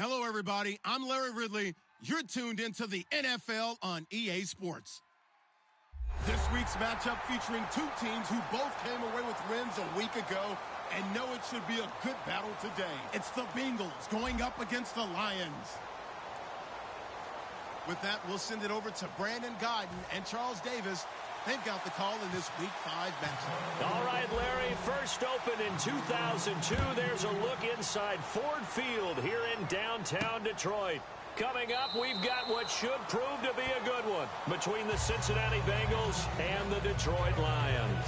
Hello, everybody. I'm Larry Ridley. You're tuned into the NFL on EA Sports. This week's matchup featuring two teams who both came away with wins a week ago and know it should be a good battle today. It's the Bengals going up against the Lions. With that, we'll send it over to Brandon Guyton and Charles Davis. They've got the call in this Week 5 matchup. All right, Larry, first opened in 2002. There's a look inside Ford Field here in downtown Detroit. Coming up, we've got what should prove to be a good one between the Cincinnati Bengals and the Detroit Lions.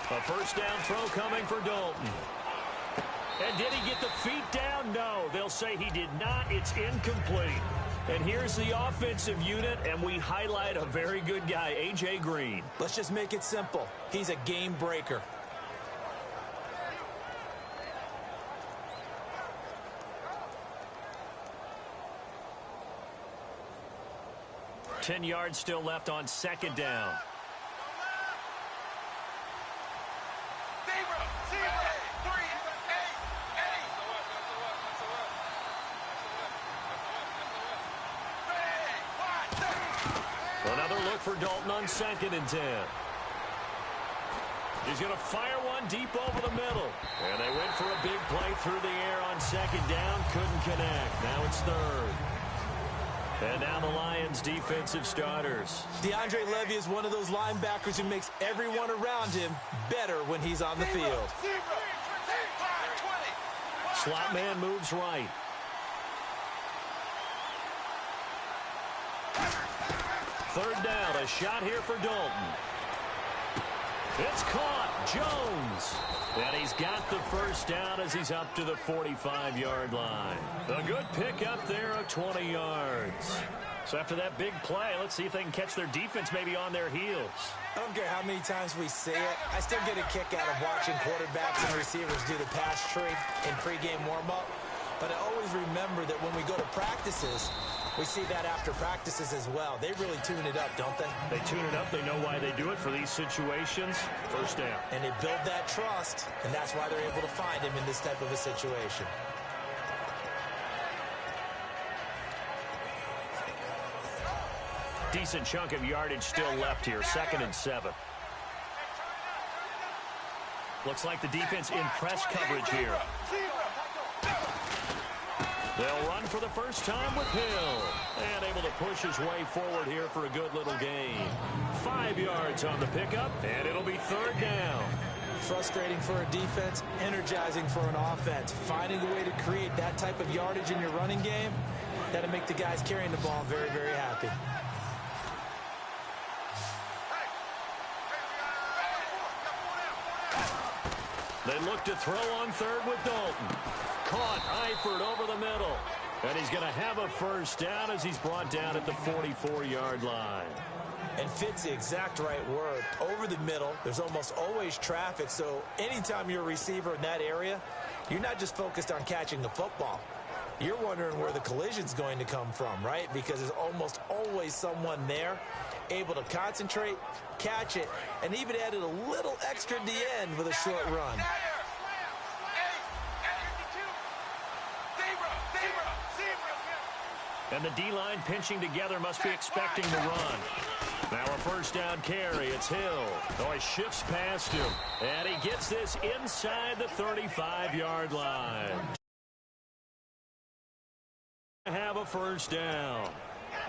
A first down throw coming for Dalton. And did he get the feet down? No, they'll say he did not. It's incomplete. And here's the offensive unit, and we highlight a very good guy, A.J. Green. Let's just make it simple. He's a game breaker. Ten yards still left on second down. Another look for Dalton on 2nd and 10. He's going to fire one deep over the middle. And they went for a big play through the air on 2nd down. Couldn't connect. Now it's 3rd. And now the Lions' defensive starters. DeAndre Levy is one of those linebackers who makes everyone around him better when he's on the field. Slot man moves right. Third down, a shot here for Dalton. It's caught, Jones. And he's got the first down as he's up to the 45-yard line. A good pickup there of 20 yards. So after that big play, let's see if they can catch their defense maybe on their heels. I don't care how many times we say it. I still get a kick out of watching quarterbacks and receivers do the pass tree in pregame warm-up. But I always remember that when we go to practices, we see that after practices as well. They really tune it up, don't they? They tune it up. They know why they do it for these situations. First down. And they build that trust, and that's why they're able to find him in this type of a situation. Decent chunk of yardage still left here. 2nd and 7. Looks like the defense in press coverage here. They'll run for the first time with Hill. And able to push his way forward here for a good little gain. 5 yards on the pickup, and it'll be 3rd down. Frustrating for a defense, energizing for an offense. Finding a way to create that type of yardage in your running game, that'll make the guys carrying the ball very, very happy. They look to throw on 3rd with Dalton. Caught Eifert over the middle. And he's going to have a first down as he's brought down at the 44-yard line. And fit's the exact right word. Over the middle, there's almost always traffic. So anytime you're a receiver in that area, you're not just focused on catching the football. You're wondering where the collision's going to come from, right? Because there's almost always someone there able to concentrate, catch it, and even added a little extra at the end with a short run. And the D-line pinching together must be expecting the run. Now a first down carry. It's Hill. Oh, he shifts past him. And he gets this inside the 35-yard line. Have a first down.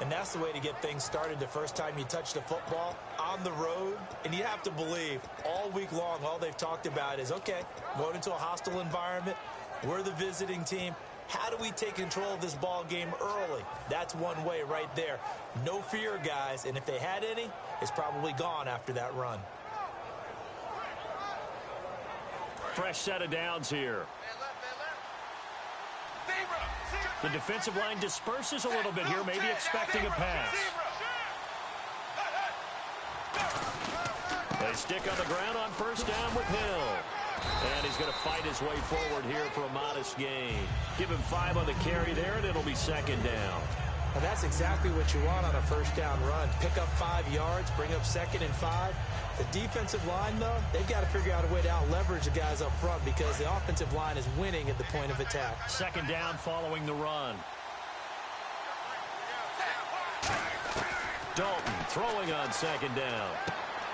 And that's the way to get things started the first time you touch the football on the road. And you have to believe all week long, all they've talked about is, okay, going into a hostile environment. We're the visiting team. How do we take control of this ball game early? That's one way right there. No fear, guys. And if they had any, it's probably gone after that run. Fresh set of downs here. The defensive line disperses a little bit here, maybe expecting a pass. stick on the ground on first down with Hill. And he's going to fight his way forward here for a modest gain. Give him 5 on the carry there, and it'll be second down. And that's exactly what you want on a first down run. Pick up 5 yards, bring up 2nd and 5. The defensive line, though, they've got to figure out a way to out-leverage the guys up front because the offensive line is winning at the point of attack. Second down following the run. Dalton throwing on second down.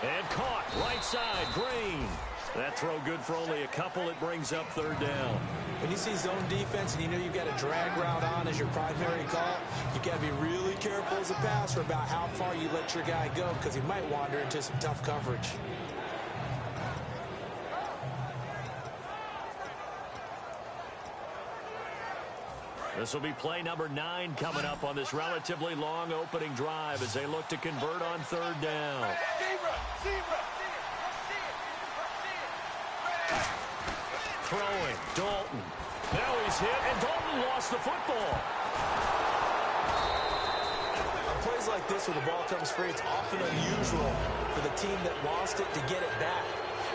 And caught right side, Green. That throw good for only a couple. It brings up third down. When you see zone defense and you know you've got a drag route on as your primary call, you've got to be really careful as a passer about how far you let your guy go because he might wander into some tough coverage. This will be play number 9 coming up on this relatively long opening drive as they look to convert on third down. Throwing, Dalton. Now he's hit, and Dalton lost the football. On plays like this where the ball comes free, it's often unusual for the team that lost it to get it back.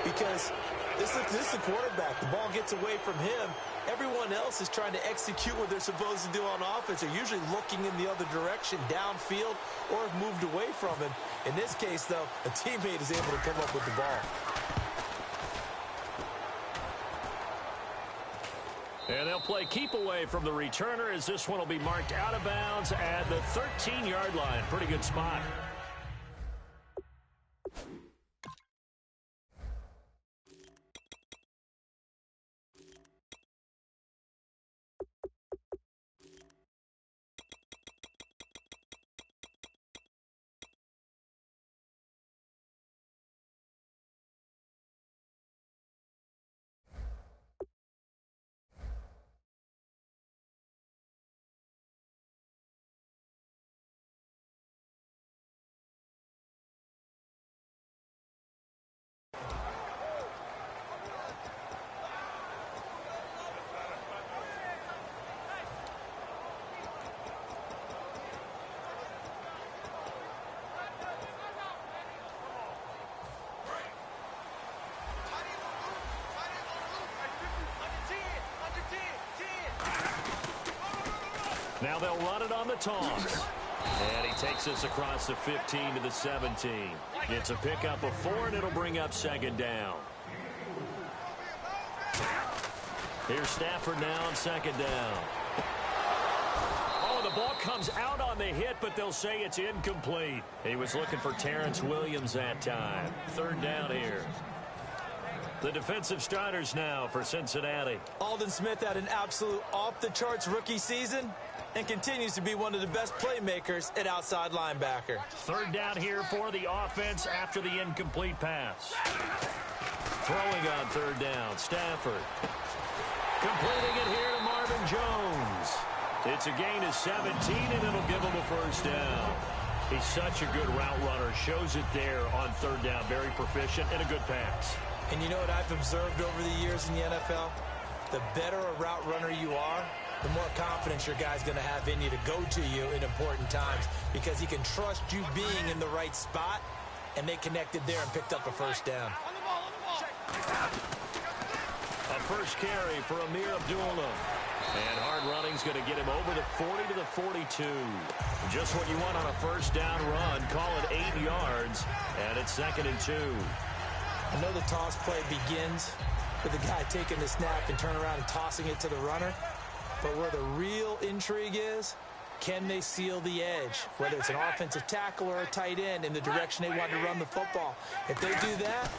Because this is the quarterback. The ball gets away from him. Everyone else is trying to execute what they're supposed to do on offense. They're usually looking in the other direction, downfield, or have moved away from him. In this case, though, a teammate is able to come up with the ball. And they'll play keep away from the returner as this one will be marked out of bounds at the 13-yard line. Pretty good spot. Now they'll run it on the toss. And he takes us across the 15 to the 17. It's a pickup of 4, and it'll bring up second down. Here's Stafford now on second down. Oh, the ball comes out on the hit, but they'll say it's incomplete. He was looking for Terrence Williams that time. Third down here. The defensive starters now for Cincinnati. Aldon Smith had an absolute off-the-charts rookie season and continues to be one of the best playmakers at outside linebacker. Third down here for the offense after the incomplete pass. Throwing on third down, Stafford. Completing it here to Marvin Jones. It's a gain of 17, and it'll give him a first down. He's such a good route runner. Shows it there on third down. Very proficient and a good pass. And you know what I've observed over the years in the NFL? The better a route runner you are, the more confidence your guy's going to have in you to go to you in important times because he can trust you being in the right spot, and they connected there and picked up a first down. A first carry for Amir Abdullah. And hard running's going to get him over the 40 to the 42. Just what you want on a first down run. Call it 8 yards, and it's 2nd and 2. I know the toss play begins with the guy taking the snap and turn around and tossing it to the runner. But where the real intrigue is, can they seal the edge? Whether it's an offensive tackle or a tight end in the direction they want to run the football. If they do that,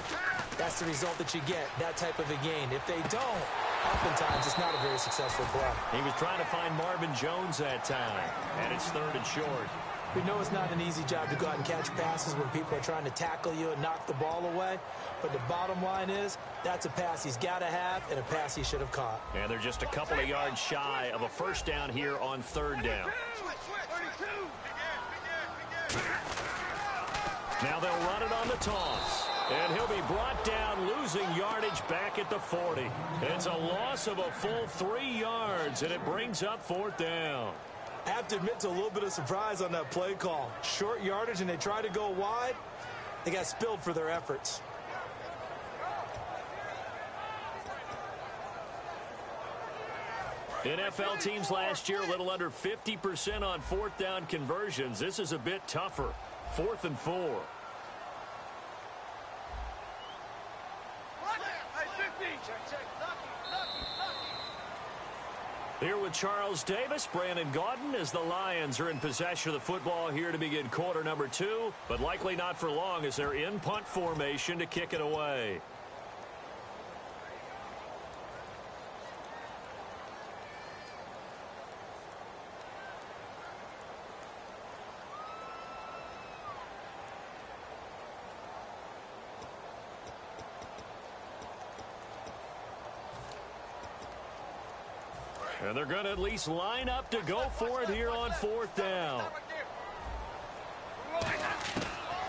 that's the result that you get, that type of a gain. If they don't, oftentimes it's not a very successful play. He was trying to find Marvin Jones that time, and it's 3rd and short. We know it's not an easy job to go out and catch passes when people are trying to tackle you and knock the ball away. But the bottom line is, that's a pass he's got to have and a pass he should have caught. And they're just a couple of yards shy of a first down here on 3rd down. Now they'll run it on the toss. And he'll be brought down, losing yardage back at the 40. It's a loss of a full 3 yards, and it brings up 4th down. I have to admit to a little bit of surprise on that play call. Short yardage, and they try to go wide. They got spilled for their efforts. NFL teams last year, a little under 50% on fourth down conversions. This is a bit tougher. 4th and 4. Here with Charles Davis, Brandon Gaudin, as the Lions are in possession of the football here to begin quarter number 2, but likely not for long as they're in punt formation to kick it away. And they're going to at least line up to go for it here on 4th down.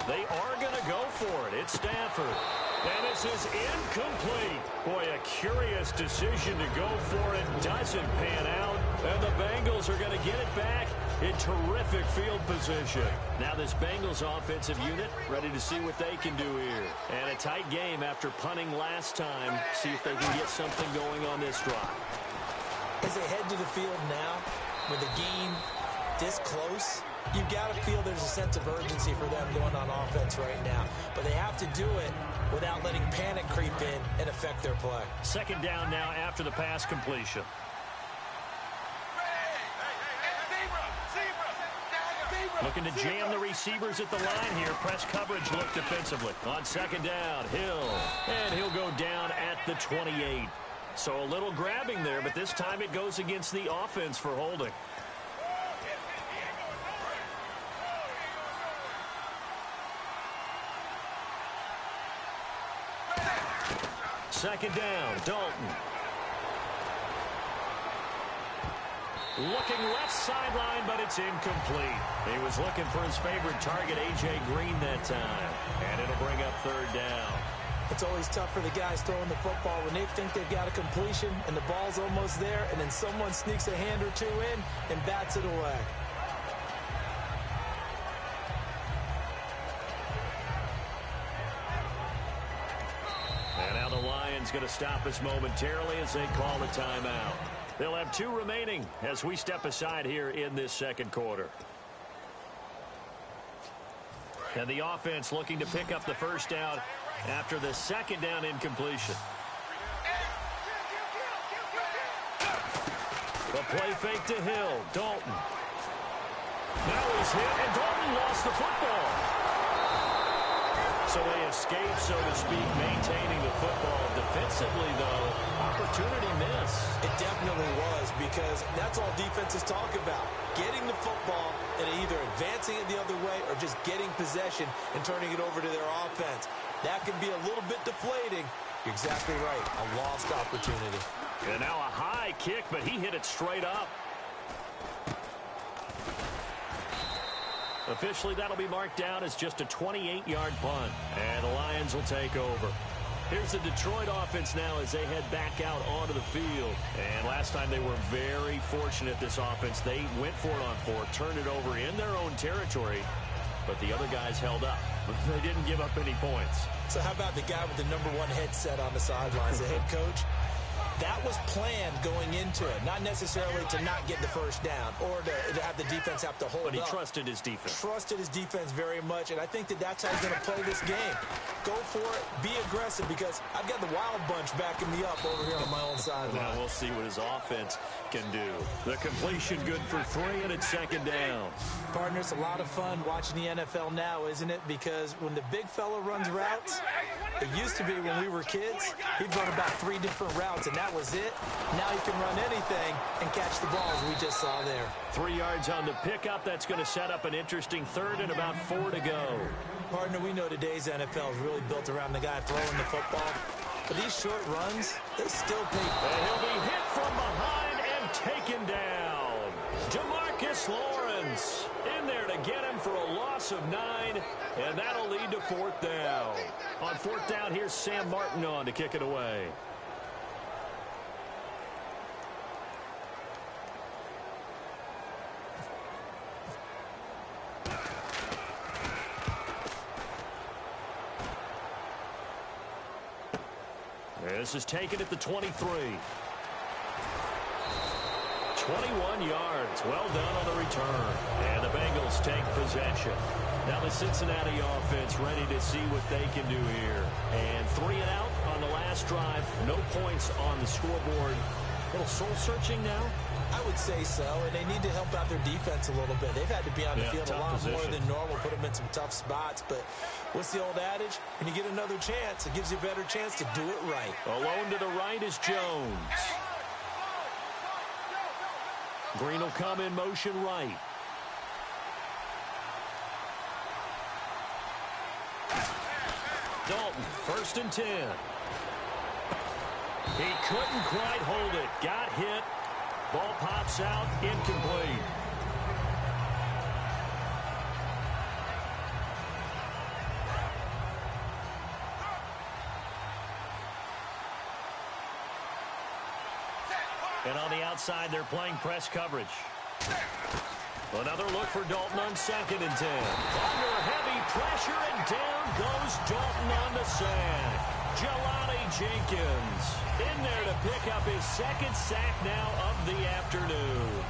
They are going to go for it. It's Stafford. And this is incomplete. Boy, a curious decision to go for it. Doesn't pan out. And the Bengals are going to get it back in terrific field position. Now this Bengals offensive unit ready to see what they can do here. And a tight game after punting last time. See if they can get something going on this drive. As they head to the field now, with the game this close, you've got to feel there's a sense of urgency for them going on offense right now. But they have to do it without letting panic creep in and affect their play. 2nd down now after the pass completion. Looking to jam the receivers at the line here. Press coverage look defensively. On 2nd down, Hill. And he'll go down at the 28. So a little grabbing there, but this time it goes against the offense for holding. Second down, Dalton. Looking left sideline, but it's incomplete. He was looking for his favorite target, A.J. Green, that time. And it'll bring up 3rd down. It's always tough for the guys throwing the football when they think they've got a completion and the ball's almost there, and then someone sneaks a hand or two in and bats it away. And now the Lions going to stop us momentarily as they call the timeout. They'll have 2 remaining as we step aside here in this 2nd quarter. And the offense looking to pick up the 1st down after the 2nd down incompletion. The play fake to Hill. Dalton. Now he's hit, and Dalton lost the football. So they escape, so to speak, maintaining the football. Defensively, though, opportunity miss. It definitely was, because that's all defenses talk about. Getting the football and either advancing it the other way or just getting possession and turning it over to their offense. That can be a little bit deflating. You're exactly right. A lost opportunity. And now a high kick, but he hit it straight up. Officially, that'll be marked down as just a 28-yard punt. And the Lions will take over. Here's the Detroit offense now as they head back out onto the field. And last time they were very fortunate, this offense. They went for it on 4th, turned it over in their own territory. But the other guys held up. They didn't give up any points. So how about the guy with the #1 headset on the sidelines, the head coach? That was planned going into it, not necessarily to not get the 1st down or to have the defense have to hold up. But he trusted his defense. Trusted his defense very much, and I think that's how he's going to play this game. Go for it, be aggressive, because I've got the wild bunch backing me up over here on my own sideline. Now we'll see what his offense can do. The completion good for 3, and it's 2nd down. Partner, it's a lot of fun watching the NFL now, isn't it? Because when the big fella runs routes, it used to be when we were kids, he'd run about 3 different routes, and that was it. Now he can run anything and catch the ball, as we just saw there. 3 yards on the pickup. That's going to set up an interesting 3rd and about 4 to go. Partner, we know today's NFL is really built around the guy throwing the football. But these short runs, they still pay. And he'll be hit from behind and taken down. DeMarcus Lawrence in there to get him for a loss of 9. And that'll lead to 4th down. On 4th down, here's Sam Martin on to kick it away. This is taken at the 23. 21 yards. Well done on the return. And the Bengals take possession. Now the Cincinnati offense ready to see what they can do here. And 3 and out on the last drive. No points on the scoreboard. A little soul-searching now? I would say so, and they need to help out their defense a little bit. They've had to be on the field a lot more than normal, put them in some tough spots. But what's the old adage? When you get another chance, it gives you a better chance to do it right. Alone to the right is Jones. Green will come in motion right. Dalton, 1st and 10. He couldn't quite hold it. Got hit. Ball pops out, incomplete. And on the outside, they're playing press coverage. Another look for Dalton on 2nd and 10. Under heavy pressure, and down goes Dalton on the sack. Jelani Jenkins in there to pick up his 2nd sack now of the afternoon.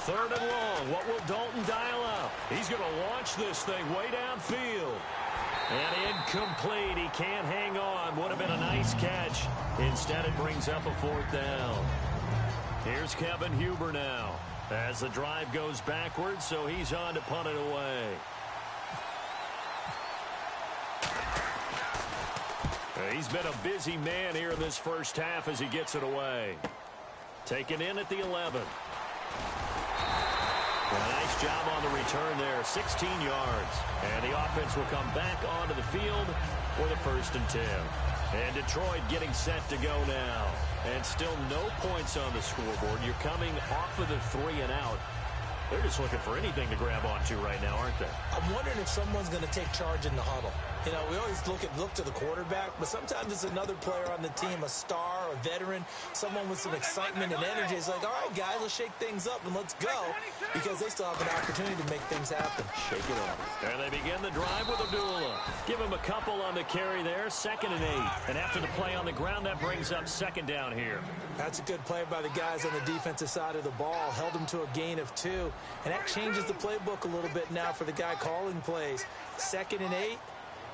Third and long. What will Dalton dial up? He's going to launch this thing way downfield. And incomplete. He can't hang on. Would have been a nice catch. Instead, it brings up a 4th down. Here's Kevin Huber now as the drive goes backwards, so he's on to punt it away. He's been a busy man here in this first half as he gets it away. Taken in at the 11. A nice job on the return there, 16 yards. And the offense will come back onto the field for the 1st and 10. And Detroit getting set to go now. And still no points on the scoreboard. You're coming off of the 3 and out. They're just looking for anything to grab onto right now, aren't they? I'm wondering if someone's going to take charge in the huddle. You know, we always look to the quarterback, but sometimes it's another player on the team, a star, a veteran, someone with some excitement and energy. It's like, all right, guys, let's shake things up and let's go, because they still have an opportunity to make things happen. Shake it off. And they begin the drive with Abdullah. Give him a couple on the carry there, 2nd and 8. And after the play on the ground, that brings up 2nd down here. That's a good play by the guys on the defensive side of the ball. Held him to a gain of 2. And that changes the playbook a little bit now for the guy calling plays. 2nd and 8.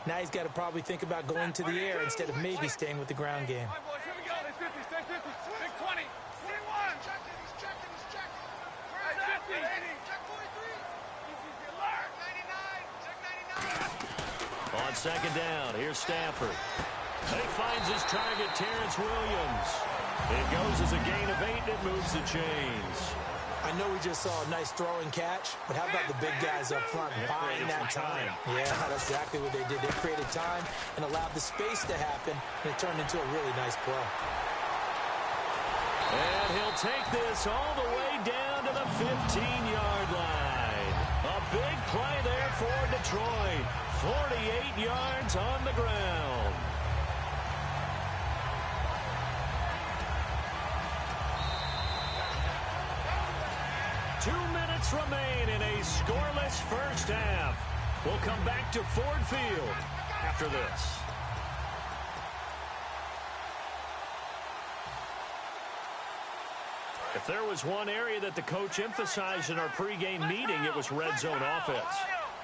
Now he's got to probably think about going to the air instead of maybe staying with the ground game. On 2nd down, here's Stafford. He finds his target, Terrence Williams. It goes as a gain of 8, and it moves the chains. I know we just saw a nice throwing catch, but how about the big guys up front buying that time? Yeah, that's exactly what they did. They created time and allowed the space to happen, and it turned into a really nice play. And he'll take this all the way down to the 15-yard line. A big play there for Detroit. 48 yards on the ground. Remain in a scoreless first half. We'll come back to Ford Field after this. If there was one area that the coach emphasized in our pregame meeting, it was red zone offense.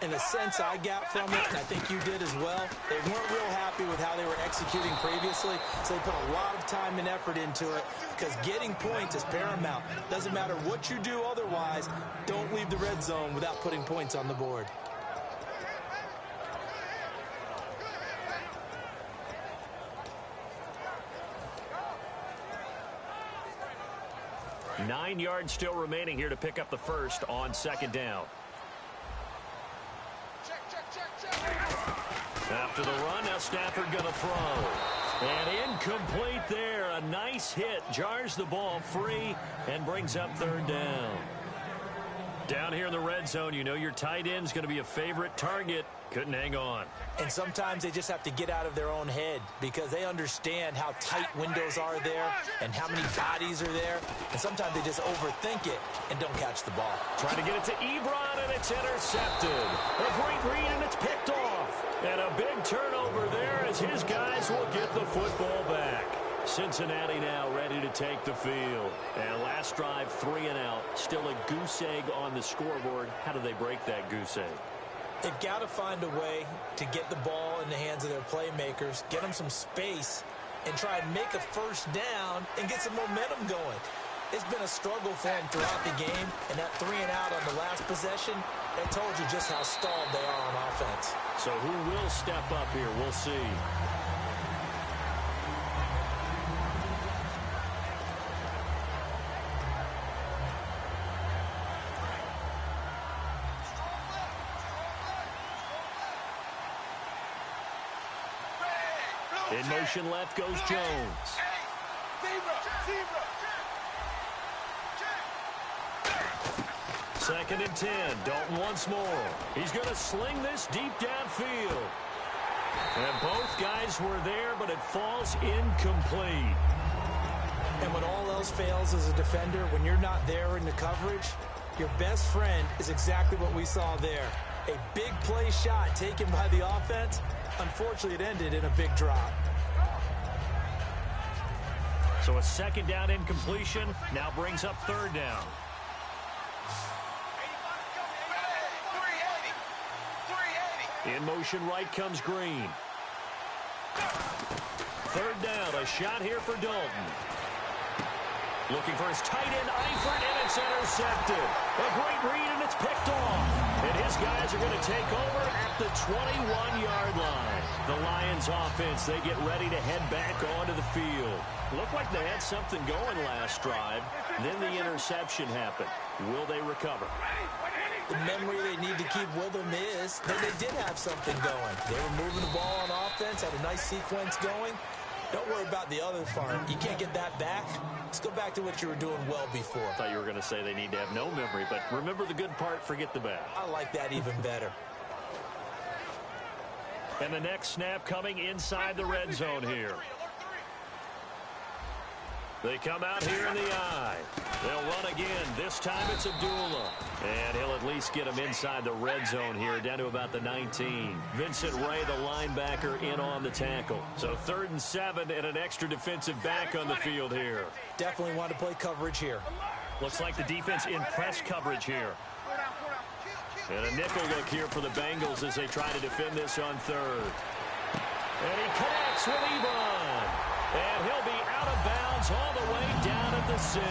In a sense I got from it, and I think you did as well, they weren't real happy with how they were executing previously, so they put a lot of time and effort into it, because getting points is paramount. Doesn't matter what you do otherwise, don't leave the red zone without putting points on the board. Nine yards still remaining here to pick up the first on 2nd down. After the run, now Stafford going to throw. And incomplete there. A nice hit. Jars the ball free and brings up 3rd down. Down here in the red zone, you know your tight end's going to be a favorite target. Couldn't hang on. And sometimes they just have to get out of their own head because they understand how tight windows are there and how many bodies are there. And sometimes they just overthink it and don't catch the ball. Trying to get it to Ebron, and it's intercepted. A great read, and it's picked off. And a big turnover there as his guys will get the football back. Cincinnati now ready to take the field. And last drive, 3 and out. Still a goose egg on the scoreboard. How do they break that goose egg? They've got to find a way to get the ball in the hands of their playmakers, get them some space, and try and make a first down and get some momentum going. It's been a struggle for them throughout the game, and that 3 and out on the last possession, that told you just how stalled they are on offense. So who will step up here? We'll see. In motion left goes Jones. Second and 10. Dalton once more. He's going to sling this deep downfield. And both guys were there, but it falls incomplete. And when all else fails as a defender, when you're not there in the coverage, your best friend is exactly what we saw there. A big play shot taken by the offense. Unfortunately, it ended in a big drop. So a second down incompletion now brings up third down. In motion right comes Green. Third down, a shot here for Dalton. Looking for his tight end, Eifert, and it's intercepted. A great read, and it's picked off. And his guys are going to take over at the 21-yard line. The Lions offense, they get ready to head back onto the field. Looked like they had something going last drive. Then the interception happened. Will they recover? The memory they need to keep with them is that they did have something going. They were moving the ball on offense, had a nice sequence going. Don't worry about the other part. You can't get that back. Let's go back to what you were doing well before. I thought you were going to say they need to have no memory, but remember the good part, forget the bad. I like that even better. And the next snap coming inside the red zone here. They come out here in the eye. They'll run again. This time it's Abdullah. And he'll at least get him inside the red zone here, down to about the 19. Vincent Ray, the linebacker, in on the tackle. So 3rd and 7 and an extra defensive back on the field here. Definitely want to play coverage here. Looks like the defense in press coverage here. And a nickel look here for the Bengals as they try to defend this on 3rd. And he connects with Ebron. And he'll be out of bounds all the way down at the 6.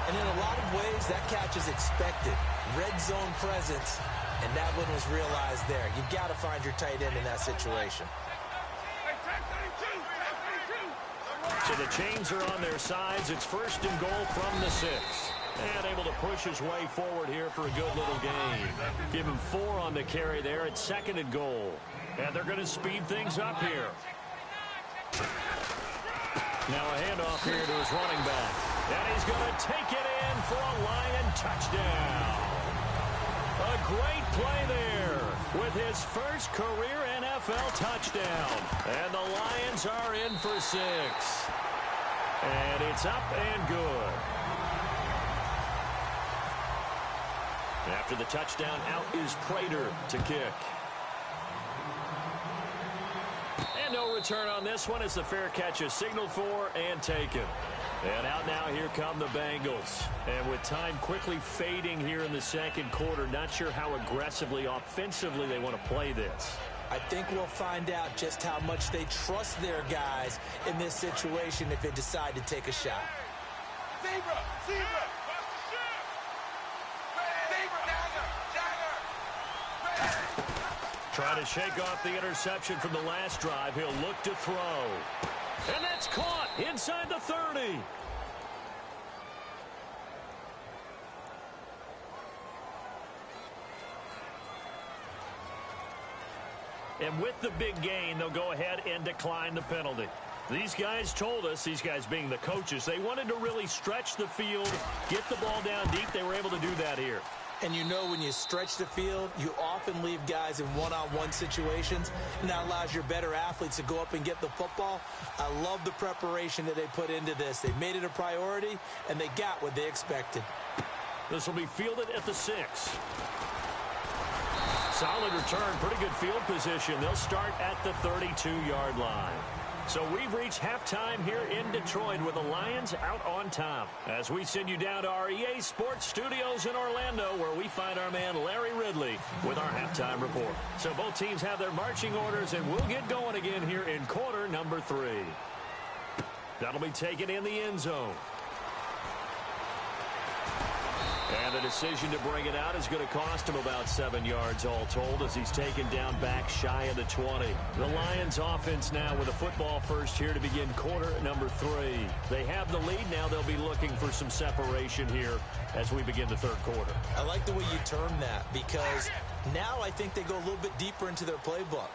And in a lot of ways, that catch is expected. Red zone presence, and that one was realized there. You've got to find your tight end in that situation. So the chains are on their sides. It's 1st and goal from the 6. And able to push his way forward here for a good little gain. Give him 4 on the carry there at 2nd and goal. And they're going to speed things up here. Now a handoff here to his running back. And he's going to take it in for a Lion touchdown. A great play there with his first career NFL touchdown. And the Lions are in for 6. And it's up and good. After the touchdown, out is Prater to kick. And no return on this one as the fair catch is signaled for and taken. And out now, here come the Bengals. And with time quickly fading here in the 2nd quarter, not sure how aggressively, offensively they want to play this. I think we'll find out just how much they trust their guys in this situation if they decide to take a shot. Trying to shake off the interception from the last drive. He'll look to throw. And that's caught inside the 30. And with the big gain, they'll go ahead and decline the penalty. These guys told us, these guys being the coaches, they wanted to really stretch the field, get the ball down deep. They were able to do that here. And you know when you stretch the field, you often leave guys in one-on-one situations, and that allows your better athletes to go up and get the football. I love the preparation that they put into this. They made it a priority, and they got what they expected. This will be fielded at the 6. Solid return, pretty good field position. They'll start at the 32-yard line. So we've reached halftime here in Detroit with the Lions out on top. As we send you down to our EA Sports Studios in Orlando, where we find our man Larry Ridley with our halftime report. So both teams have their marching orders, and we'll get going again here in quarter number 3. That'll be taken in the end zone. And the decision to bring it out is going to cost him about 7 yards all told as he's taken down back shy of the 20. The Lions offense now with a football first here to begin quarter number 3. They have the lead. Now they'll be looking for some separation here as we begin the third quarter. I like the way you term that because now I think they go a little bit deeper into their playbook.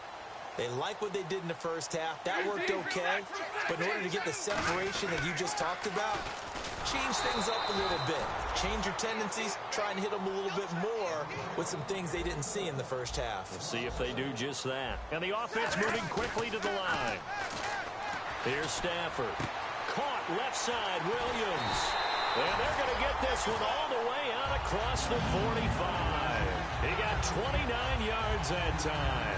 They like what they did in the first half. That worked okay. But in order to get the separation that you just talked about, change things up a little bit. Change your tendencies. Try and hit them a little bit more with some things they didn't see in the first half. We'll see if they do just that. And the offense moving quickly to the line. Here's Stafford. Caught left side, Williams. And they're going to get this one all the way out across the 45. He got 29 yards that time.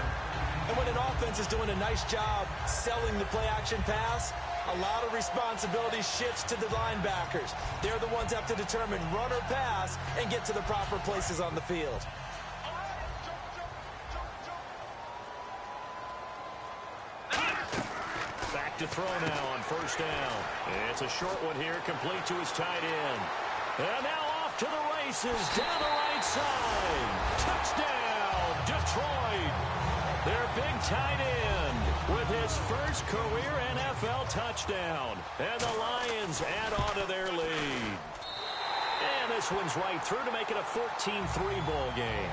And when an offense is doing a nice job selling the play-action pass, a lot of responsibility shifts to the linebackers. They're the ones that have to determine run or pass and get to the proper places on the field. Back to throw now on first down. It's a short one here, complete to his tight end. And now off to the races, down the right side. Touchdown, Detroit. Their big tight end with his first career NFL touchdown. And the Lions add on to their lead. And this one's right through to make it a 14-3 ball game.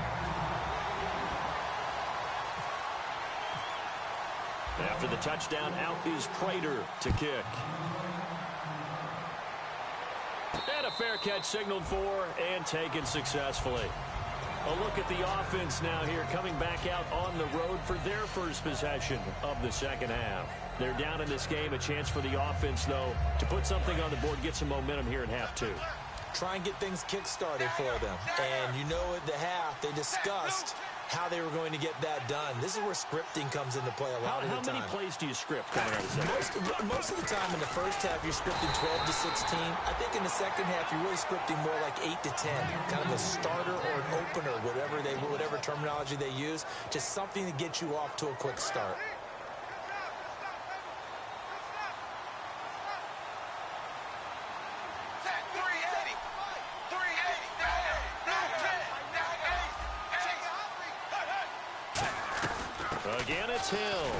After the touchdown, out is Prater to kick. And a fair catch signaled for and taken successfully. A look at the offense now here, coming back out on the road for their first possession of the second half. They're down in this game. A chance for the offense, though, to put something on the board, get some momentum here in half 2. Try and get things kick-started for them. And you know at the half, they discussed how they were going to get that done. This is where scripting comes into play a lot of the time. How many plays do you script coming out of the second? Most of the time in the first half, you're scripting 12 to 16. I think in the second half, you're really scripting more like 8 to 10. Kind of a starter or an opener, whatever terminology they use. Just something to get you off to a quick start. Again, it's Hill.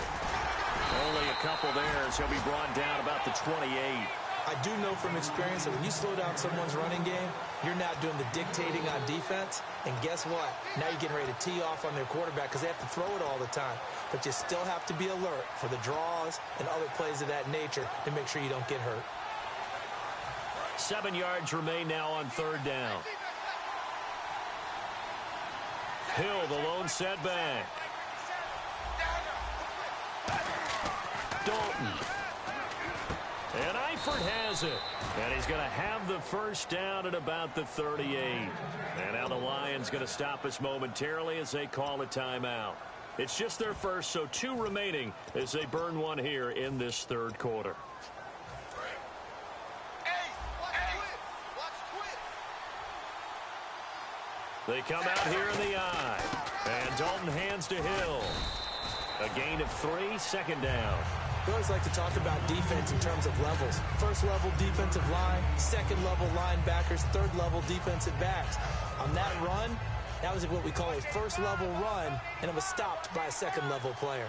Only a couple there as he'll be brought down about the 28. I do know from experience that when you slow down someone's running game, you're not doing the dictating on defense. And guess what? Now you're getting ready to tee off on their quarterback because they have to throw it all the time. But you still have to be alert for the draws and other plays of that nature to make sure you don't get hurt. 7 yards remain now on third down. Hill, the lone setback. Dalton. And Eifert has it. And he's going to have the first down at about the 38. And now the Lions going to stop us momentarily as they call a timeout. It's just their first, so 2 remaining as they burn one here in this third quarter. They come out here in the eye. And Dalton hands to Hill. A gain of 3, second down. We always like to talk about defense in terms of levels. First level defensive line, second level linebackers, third level defensive backs. On that run, that was what we call a first level run, and it was stopped by a second level player.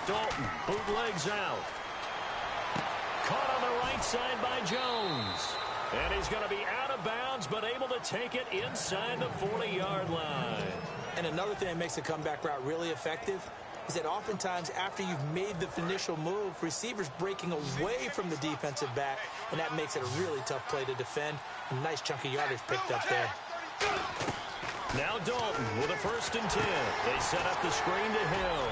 Dalton bootlegs out. Caught on the right side by Jones. And he's going to be out of bounds, but able to take it inside the 40-yard line. And another thing that makes the comeback route really effective, is that oftentimes after you've made the initial move, receivers breaking away from the defensive back, and that makes it a really tough play to defend. A nice chunk of yardage picked up there. Now Dalton with a 1st and 10. They set up the screen to Hill.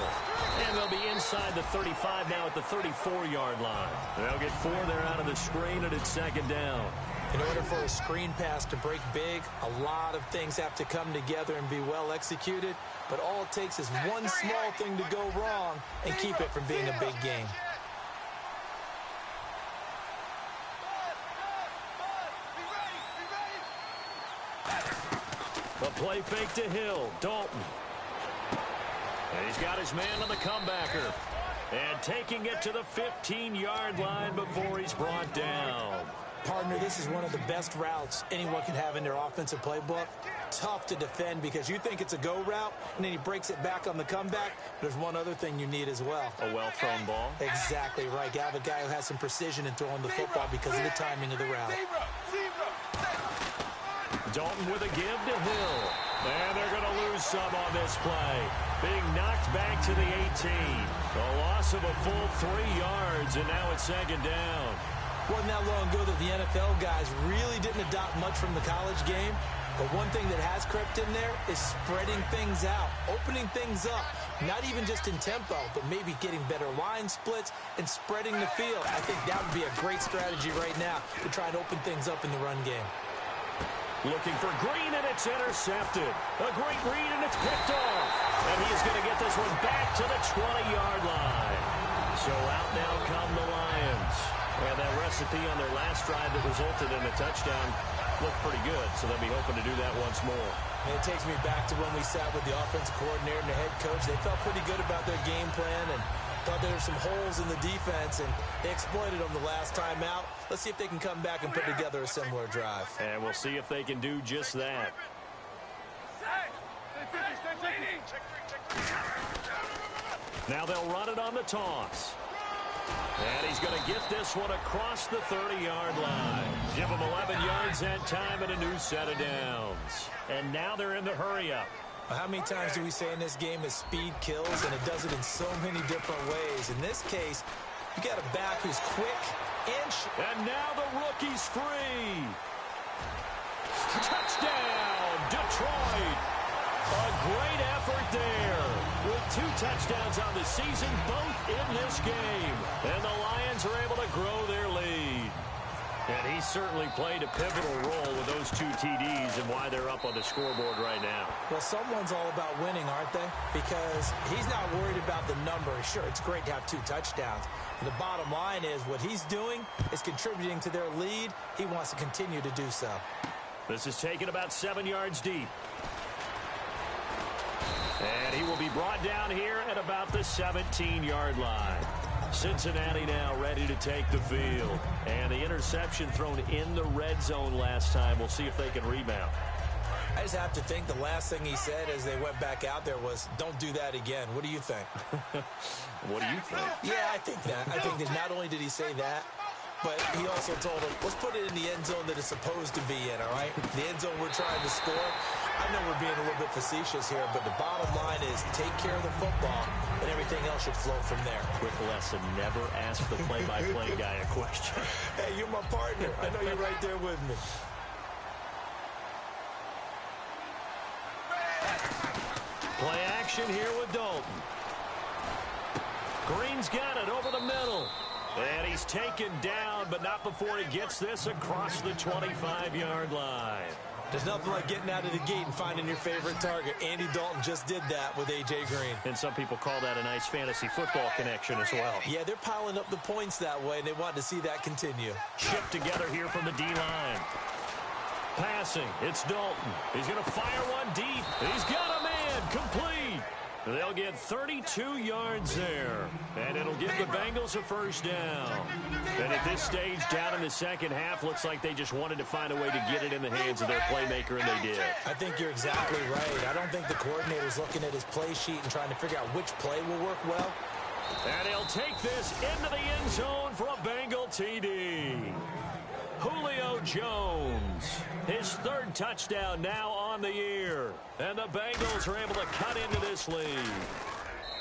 And they'll be inside the 35 now at the 34-yard line. They'll get 4 there out of the screen, and it's 2nd down. In order for a screen pass to break big, a lot of things have to come together and be well executed. But all it takes is one small thing to go wrong and keep it from being a big game. A play fake to Hill. Dalton. And he's got his man on the comebacker. And taking it to the 15-yard line before he's brought down. Partner, this is one of the best routes anyone can have in their offensive playbook. Tough to defend because you think it's a go route, and then he breaks it back on the comeback. There's one other thing you need as well. A well-thrown ball? Exactly right. You have a guy who has some precision in throwing the football because of the timing of the route. Dalton with a give to Hill. And they're going to lose some on this play. Being knocked back to the 18. A loss of a full 3 yards, and now it's 2nd down. Wasn't that long ago that the NFL guys really didn't adopt much from the college game. But one thing that has crept in there is spreading things out, opening things up, not even just in tempo, but maybe getting better line splits and spreading the field. I think that would be a great strategy right now to try and open things up in the run game. Looking for Green, and it's intercepted. A great read, and it's picked off. And he's going to get this one back to the 20-yard line. So out now come the Lions. And that recipe on their last drive that resulted in a touchdown looked pretty good, so they'll be hoping to do that once more. And it takes me back to when we sat with the offensive coordinator and the head coach. They felt pretty good about their game plan and thought there were some holes in the defense, and they exploited them the last time out. Let's see if they can come back and put together a similar drive. And we'll see if they can do just that. Now they'll run it on the toss. And he's going to get this one across the 30-yard line. Give him 11 yards that time and a new set of downs. And now they're in the hurry-up. How many times do we say in this game that speed kills, and it does it in so many different ways? In this case, you got a back who's quick, and now the rookie's free. Touchdown, Detroit. A great effort there. With 2 touchdowns on the season, both in this game. And the Lions are able to grow their lead. And he certainly played a pivotal role with those 2 TDs and why they're up on the scoreboard right now. Well, someone's all about winning, aren't they? Because he's not worried about the number. Sure, it's great to have 2 touchdowns. And the bottom line is what he's doing is contributing to their lead. He wants to continue to do so. This is taken about 7 yards deep. And he will be brought down here at about the 17-yard line. Cincinnati now ready to take the field. And the interception thrown in the red zone last time. We'll see if they can rebound. I just have to think the last thing he said as they went back out there was, don't do that again. What do you think? What do you think? Yeah, I think that. I think that not only did he say that, but he also told him, let's put it in the end zone that it's supposed to be in, all right? The end zone we're trying to score. I know we're being a little bit facetious here, but the bottom line is take care of the football, and everything else should flow from there. Quick lesson, never ask the play-by-play guy a question. Hey, you're my partner. I know you're right there with me. Play action here with Dalton. Green's got it over the middle. And he's taken down, but not before he gets this across the 25-yard line. There's nothing like getting out of the gate and finding your favorite target. Andy Dalton just did that with A.J. Green. And some people call that a nice fantasy football connection as well. Yeah, they're piling up the points that way, and they want to see that continue. Shift together here from the D-line. Passing, it's Dalton. He's going to fire one deep. He's got a man, complete. They'll get 32 yards there, and it'll give the Bengals a first down. And at this stage, down in the second half, looks like they just wanted to find a way to get it in the hands of their playmaker, and they did. I think you're exactly right. I don't think the coordinator's looking at his play sheet and trying to figure out which play will work well. And he'll take this into the end zone for a Bengal TD. Julio Jones, his 3rd touchdown now on the year. And the Bengals are able to cut into this lead.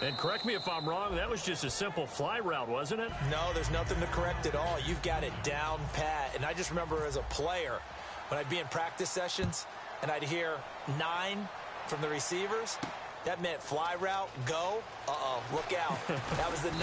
And correct me if I'm wrong, that was just a simple fly route, wasn't it? No, there's nothing to correct at all. You've got it down pat. And I just remember as a player, when I'd be in practice sessions and I'd hear 9 from the receivers, that meant fly route, go. Uh-oh, look out. That was the 9,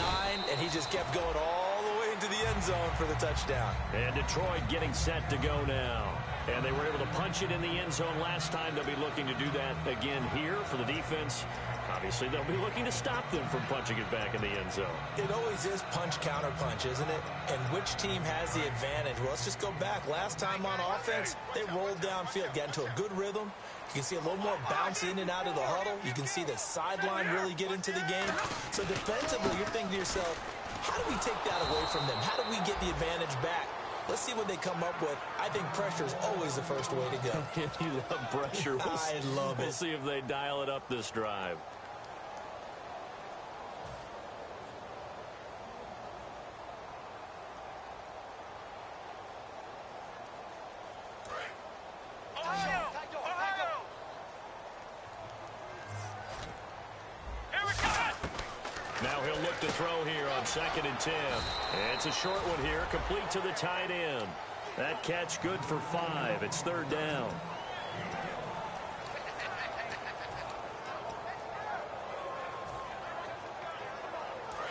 and he just kept going all the way into the end zone for the touchdown. And Detroit getting set to go now. And they were able to punch it in the end zone last time. They'll be looking to do that again here for the defense. Obviously, they'll be looking to stop them from punching it back in the end zone. It always is punch, counter punch, isn't it? And which team has the advantage? Well, let's just go back. Last time on offense, they rolled downfield, got into a good rhythm. You can see a little more bounce in and out of the huddle. You can see the sideline really get into the game. So defensively, you're thinking to yourself, how do we take that away from them? How do we get the advantage back? Let's see what they come up with. I think pressure is always the first way to go. You love pressure. I love it. We'll see if they dial it up this drive. Now he'll look to throw here on 2nd and 10. It's a short one here, complete to the tight end. That catch good for 5. It's 3rd down.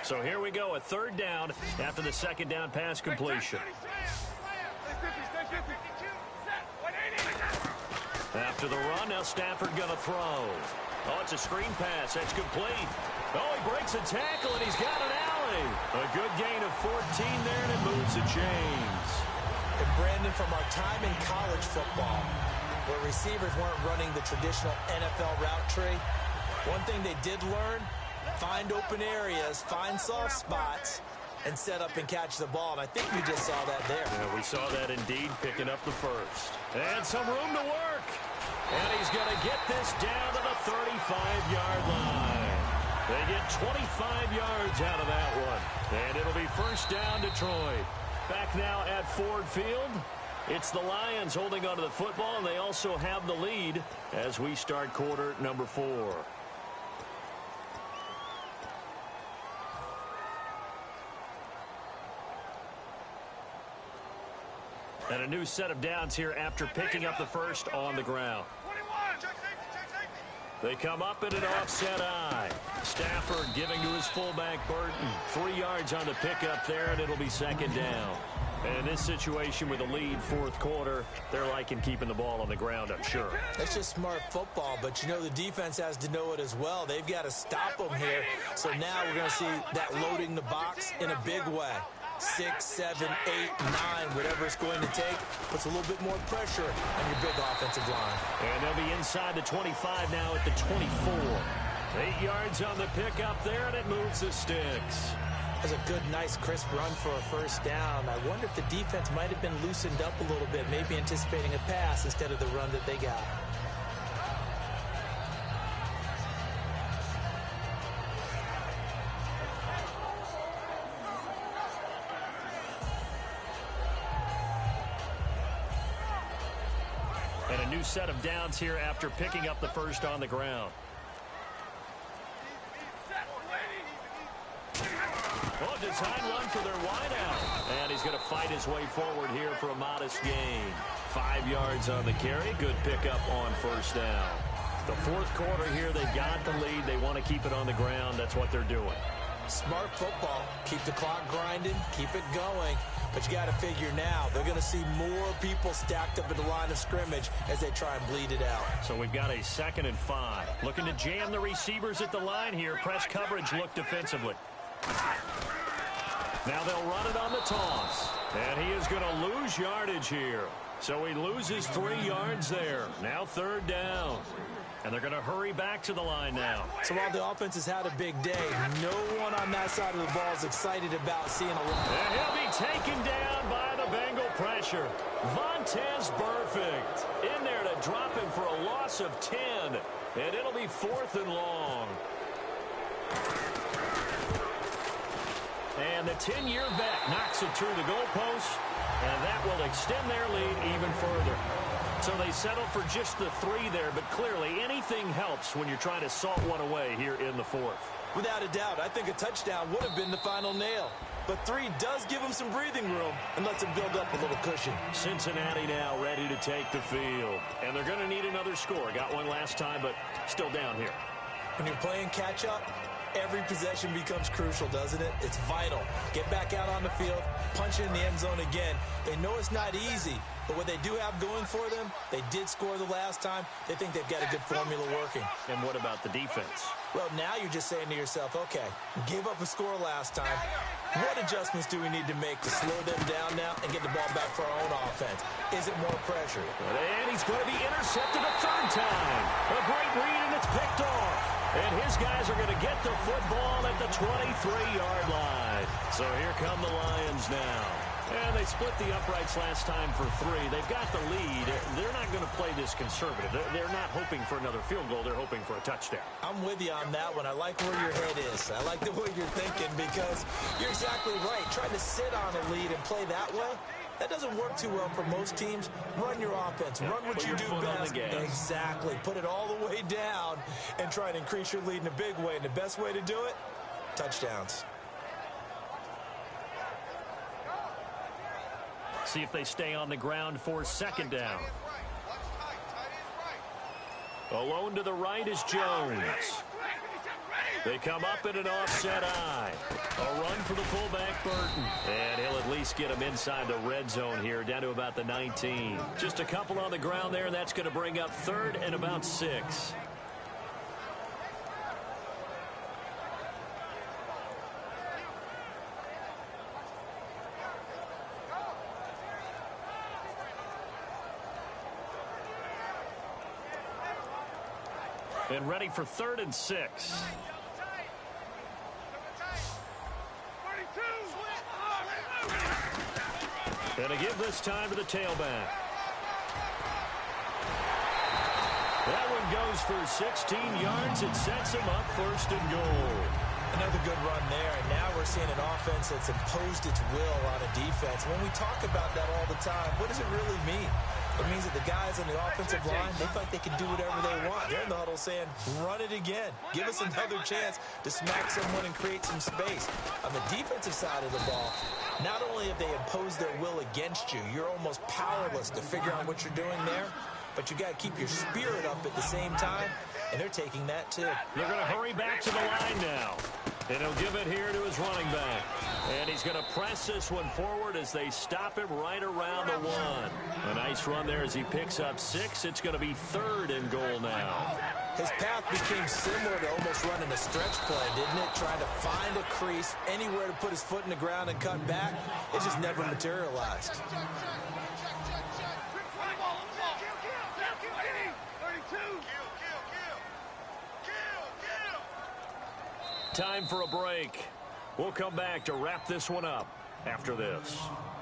So here we go, a 3rd down after the 2nd down pass completion. After the run, now Stafford going to throw. Oh, it's a screen pass. That's complete. Oh, he breaks a tackle, and he's got an alley. A good gain of 14 there, and it moves the chains. And Brandon, from our time in college football, where receivers weren't running the traditional NFL route tree, one thing they did learn, find open areas, find soft spots, and set up and catch the ball. And I think we just saw that there. Yeah, we saw that indeed, picking up the first. And some room to work. And he's going to get this down to the 35-yard line. They get 25 yards out of that one. And it'll be 1st down, Detroit. Back now at Ford Field. It's the Lions holding onto the football, and they also have the lead as we start quarter number 4. And a new set of downs here after picking up the first on the ground. They come up in an offset eye. Stafford giving to his fullback, Burton. 3 yards on the pickup there, and it'll be 2nd down. And in this situation with a lead 4th quarter, they're liking keeping the ball on the ground, I'm sure. That's just smart football, but you know the defense has to know it as well. They've got to stop them here. So now we're going to see that loading the box in a big way. 6, 7, 8, 9, whatever it's going to take, puts a little bit more pressure on your big offensive line. And they'll be inside the 25 now at the 24. 8 yards on the pickup there, and it moves the sticks. That's a good, nice, crisp run for a 1st down. I wonder if the defense might have been loosened up a little bit, maybe anticipating a pass instead of the run that they got. And a new set of downs here after picking up the first on the ground. Oh, design run for their wideout. And he's going to fight his way forward here for a modest gain. 5 yards on the carry. Good pickup on 1st down. The 4th quarter here, they've got the lead. They want to keep it on the ground. That's what they're doing. Smart football. Keep the clock grinding. Keep it going. But you got to figure now, they're going to see more people stacked up in the line of scrimmage as they try and bleed it out. So we've got a 2nd and 5. Looking to jam the receivers at the line here. Press coverage look defensively. Now they'll run it on the toss. And he is going to lose yardage here. So he loses 3 yards there. Now 3rd down. And they're going to hurry back to the line now. So while the offense has had a big day, no one on that side of the ball is excited about seeing a run. And he'll be taken down by the Bengal pressure. Vontez Burfict in there to drop him for a loss of 10. And it'll be 4th and long. And the 10-year vet knocks it through the goalpost. And that will extend their lead even further. So they settle for just the 3 there, but clearly anything helps when you're trying to salt one away here in the 4th. Without a doubt, I think a touchdown would have been the final nail. But 3 does give them some breathing room and lets them build up a little cushion. Cincinnati now ready to take the field. And they're going to need another score. Got one last time, but still down here. When you're playing catch-up, every possession becomes crucial, doesn't it? It's vital. Get back out on the field, punch it in the end zone again. They know it's not easy, but what they do have going for them, they did score the last time. They think they've got a good formula working. And what about the defense? Well, now you're just saying to yourself, okay, gave up a score last time. What adjustments do we need to make to slow them down now and get the ball back for our own offense? Is it more pressure? And he's going to be intercepted a third time. A great read, and it's picked off. And his guys are going to get the football at the 23-yard line. So here come the Lions now. And they split the uprights last time for 3. They've got the lead. They're not going to play this conservative. They're not hoping for another field goal. They're hoping for a touchdown. I'm with you on that one. I like where your head is. I like the way you're thinking because you're exactly right. Trying to sit on a lead and play that way, that doesn't work too well for most teams. Run your offense. Run what you do best. Exactly. Put it all the way down and try and increase your lead in a big way. And the best way to do it, touchdowns. See if they stay on the ground for second down. Alone to the right is Jones. They come up in an offset eye. A run for the fullback, Burton. And he'll at least get him inside the red zone here, down to about the 19. Just a couple on the ground there, and that's going to bring up 3rd and about 6. And ready for 3rd and 6. And to give this time to the tailback. That one goes for 16 yards. It sets him up 1st and goal. Another good run there, and now we're seeing an offense that's imposed its will on a defense. When we talk about that all the time, what does it really mean? It means that the guys on the offensive line, they feel like they can do whatever they want. They're in the huddle saying, run it again. Give us another chance to smack someone and create some space. On the defensive side of the ball, not only have they imposed their will against you, you're almost powerless to figure out what you're doing there, but you got to keep your spirit up at the same time, and they're taking that too. They're going to hurry back to the line now. And he'll give it here to his running back. And he's going to press this one forward as they stop him right around the 1. A nice run there as he picks up 6. It's going to be 3rd and goal now. His path became similar to almost running a stretch play, didn't it? Trying to find a crease, anywhere to put his foot in the ground and cut back. It just never materialized. Time for a break. We'll come back to wrap this one up after this.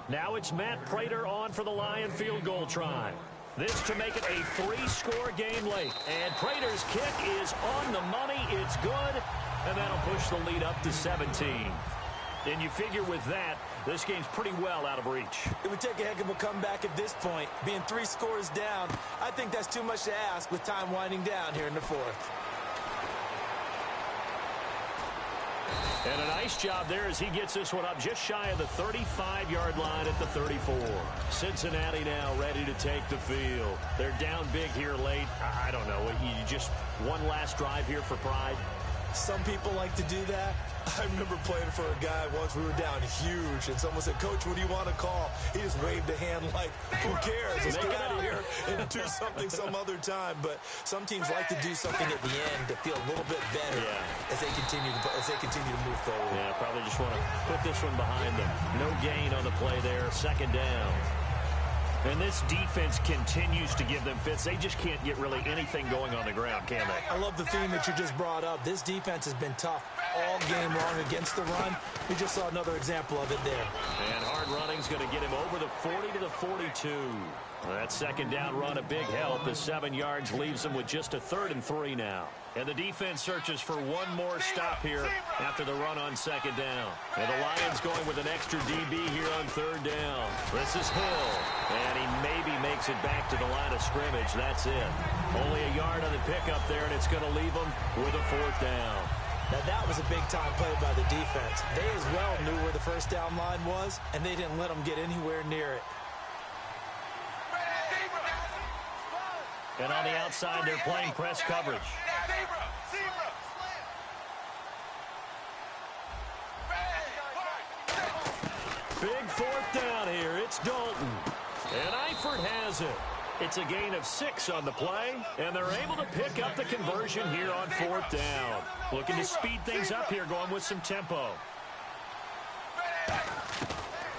Now it's Matt Prater on for the Lion field goal try. This to make it a 3-score game late. And Prater's kick is on the money. It's good. And that'll push the lead up to 17. And you figure with that, this game's pretty well out of reach. It would take a heck of a comeback at this point. Being 3 scores down, I think that's too much to ask with time winding down here in the 4th. And a nice job there as he gets this one up just shy of the 35-yard line at the 34. Cincinnati now ready to take the field. They're down big here late. I don't know. You just one last drive here for pride? Some people like to do that. I remember playing for a guy once. We were down huge, and someone said, "Coach, what do you want to call?" He just waved a hand like, who cares? Let's get out of here and do something some other time. But some teams like to do something at the end to feel a little bit better as they continue to move forward. Yeah, probably just want to put this one behind them. No gain on the play there. 2nd down. And this defense continues to give them fits. They just can't get really anything going on the ground, can they? I love the theme that you just brought up. This defense has been tough all game long against the run. We just saw another example of it there. And hard running's going to get him over the 40 to the 42. That 2nd down run, a big help as 7 yards leaves them with just a 3rd and 3 now. And the defense searches for one more stop here after the run on 2nd down. And the Lions going with an extra DB here on 3rd down. This is Hill. And he maybe makes it back to the line of scrimmage. That's it. Only a yard on the pickup there, and it's going to leave them with a 4th down. Now that was a a big-time play by the defense. They as well knew where the first down line was, and they didn't let them get anywhere near it. And on the outside, they're playing press coverage. Big fourth down here. It's Dalton. And Eifert has it. It's a gain of 6 on the play, and they're able to pick up the conversion here on fourth down. Looking to speed things up here, going with some tempo.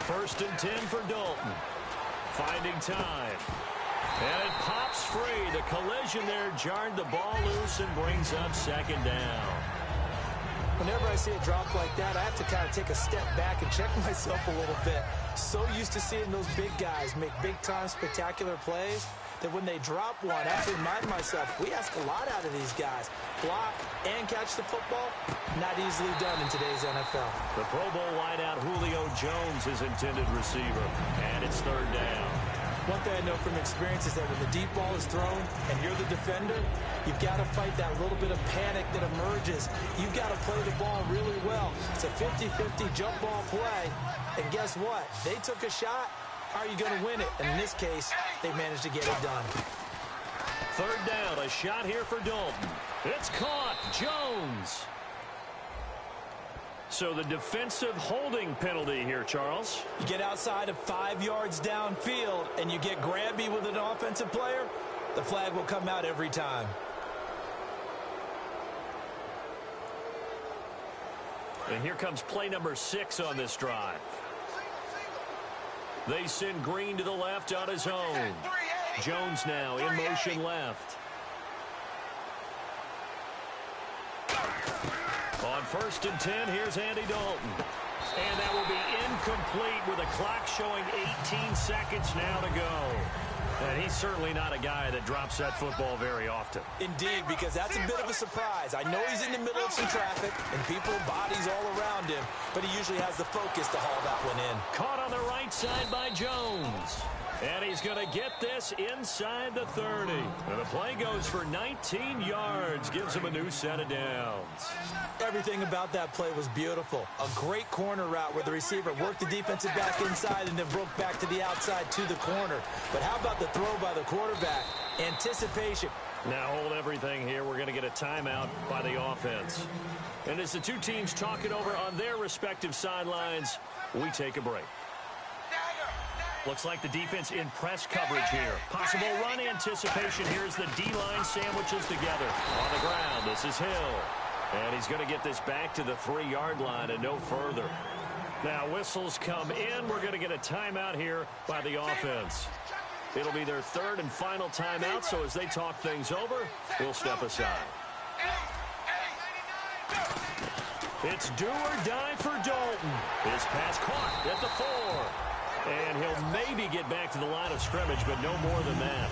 1st and 10 for Dalton. Finding time. And it pops free. The collision there jarred the ball loose and brings up 2nd down. Whenever I see a drop like that, I have to kind of take a step back and check myself a little bit. So used to seeing those big guys make big-time spectacular plays that when they drop one, I have to remind myself, we ask a lot out of these guys. Block and catch the football, not easily done in today's NFL. The Pro Bowl wideout Julio Jones is intended receiver, and it's 3rd down. One thing I know from experience is that when the deep ball is thrown and you're the defender, you've got to fight that little bit of panic that emerges. You've got to play the ball really well. It's a 50-50 jump ball play. And guess what? They took a shot. How are you going to win it? And in this case, they managed to get it done. 3rd down, a shot here for Dalton. It's caught. Jones. So the defensive holding penalty here, Charles. You get outside of 5 yards downfield and you get grabby with an offensive player, the flag will come out every time. And here comes play number 6 on this drive. They send Green to the left on his own. Jones now in motion left. On 1st and 10, here's Andy Dalton. And that will be incomplete with a clock showing 18 seconds now to go. And he's certainly not a guy that drops that football very often. Indeed, because that's a bit of a surprise. I know he's in the middle of some traffic and people, bodies all around him, but he usually has the focus to haul that one in. Caught on the right side by Jones. And he's going to get this inside the 30. And the play goes for 19 yards. Gives him a new set of downs. Everything about that play was beautiful. A great corner route where the receiver worked the defensive back inside and then broke back to the outside to the corner. But how about the throw by the quarterback? Anticipation. Now hold everything here. We're going to get a timeout by the offense. And as the two teams talk it over on their respective sidelines, we take a break. Looks like the defense in press coverage here. Possible run anticipation here as the D-line sandwiches together. On the ground, this is Hill. And he's going to get this back to the 3-yard line and no further. Now whistles come in. We're going to get a timeout here by the offense. It'll be their 3rd and final timeout, so as they talk things over, we'll step aside. It's do or die for Dalton. His pass caught at the 4. And he'll maybe get back to the line of scrimmage, but no more than that.